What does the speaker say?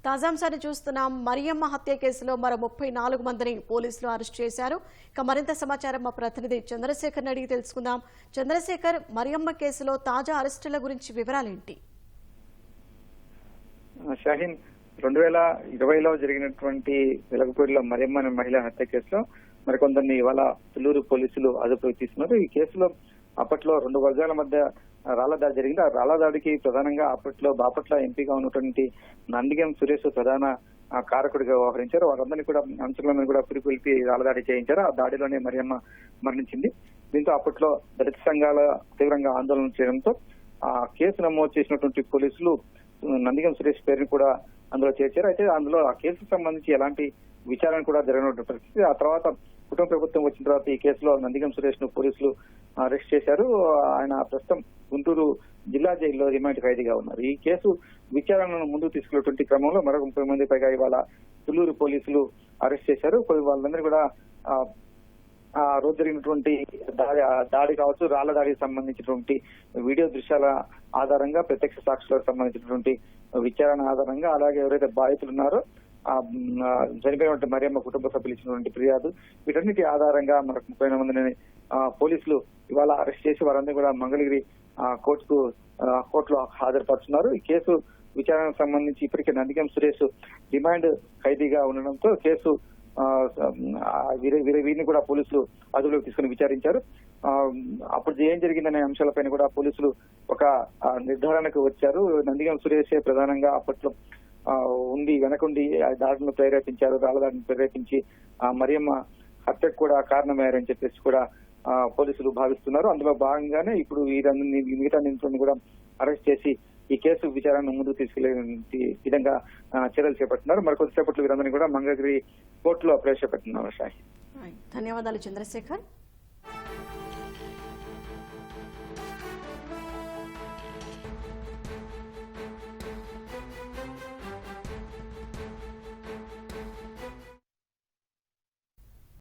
తాజాంశాన్ని చూస్తున్నాం. మరియమ్మ హత్య కేసులో మరో 34 మందిని పోలీసులు అరెస్ట్ చేశారు. ఇక మరింత సమాచారం మా ప్రతినిధి చంద్రశేఖర్ అడిగి తెలుసుకుందాం. చంద్రశేఖర్, మరియమ్మ కేసులో తాజా అరెస్టుల గురించి వివరాలేంటి? షాహీన్, 2020లో జరిగినటువంటి వెలగపూడిలో మరియమ్మ అనే మహిళా హత్య కేసులో మరికొందరిని ఇవాళ తుళ్లూరు పోలీసులు అదుపులోకి తీసుకున్నారు. ఈ కేసులో అప్పట్లో 2 వర్గాల మధ్య రాళ్ల దాడి జరిగింది. ఆ రాళ్ల దాడికి ప్రధానంగా అప్పట్లో బాపట్ల ఎంపీగా ఉన్నటువంటి నందిగం సురేష్ ప్రధాన కారకుడిగా వ్యవహరించారు. వారందరినీ కూడా అంచులను కూడా పురికొల్పి రాళ్ల దాడి చేయించారు. ఆ దాడిలోనే మరియమ్మ మరణించింది. దీంతో అప్పట్లో దళిత సంఘాల తీవ్రంగా ఆందోళన చేయడంతో ఆ కేసు నమోదు చేసినటువంటి పోలీసులు నందిగం సురేష్ పేరుని కూడా అందులో చేర్చారు. అయితే అందులో ఆ కేసుకు సంబంధించి ఎలాంటి విచారణ కూడా జరగనటువంటి పరిస్థితి. ఆ తర్వాత కుటుంబ ప్రభుత్వం వచ్చిన తర్వాత ఈ కేసులో నందిగం సురేష్ ను పోలీసులు అరెస్ట్ చేశారు. ఆయన ప్రస్తుతం గుంటూరు జిల్లా జైల్లో రిమాండ్ ఖైదీగా ఉన్నారు. ఈ కేసు విచారణను ముందుకు తీసుకెళ్లేటువంటి క్రమంలో మరొక 30 మంది పైగా ఇవాళ తుళ్లూరు పోలీసులు అరెస్ట్ చేశారు. వాళ్ళందరినీ కూడా ఆ రోజు జరిగినటువంటి దాడి కావచ్చు, రాళ్ల దాడికి సంబంధించినటువంటి వీడియో దృశ్యాల ఆధారంగా, ప్రత్యక్ష సాక్షులకు సంబంధించినటువంటి విచారణ ఆధారంగా, అలాగే ఎవరైతే బాధితులు ఉన్నారో చనిపోయినటువంటి మరియమ్మ కుటుంబ సభ్యులు ఇచ్చినటువంటి ఫిర్యాదు, వీటన్నిటి ఆధారంగా మనకు 30 మందిని పోలీసులు ఇవాళ అరెస్ట్ చేసి వారందరూ కూడా మంగళగిరి కోర్టులో హాజరుపరుచున్నారు. ఈ కేసు విచారణకు సంబంధించి ఇప్పటికే నందిగం సురేష్ రిమాండ్ ఖైదీగా ఉండడంతో కేసు వీరిని కూడా పోలీసులు అదుపులోకి తీసుకుని విచారించారు. అప్పుడు ఏం జరిగిందనే అంశాలపైన కూడా పోలీసులు ఒక నిర్ధారణకు వచ్చారు. నందిగం సురేషే ప్రధానంగా అప్పట్లో వెనకుండి దాడిని ప్రేరేపించారు, రాళ్ల దాడిని ప్రేరేపించి మరియమ్మ హత్యకు కూడా కారణమయ్యారని చెప్పేసి కూడా పోలీసులు భావిస్తున్నారు. అందులో భాగంగానే ఇప్పుడు మిగతా నిందితులను కూడా అరెస్ట్ చేసి ఈ కేసు విచారణను ముందుకు తీసుకెళ్లే విధంగా చర్యలు చేపడుతున్నారు. మరికొద్దిసేపట్లో వీరందరినీ కూడా మంగళగిరి కోర్టులో ప్రవేశపెట్టున్నారు. ధన్యవాదాలు చంద్రశేఖర్.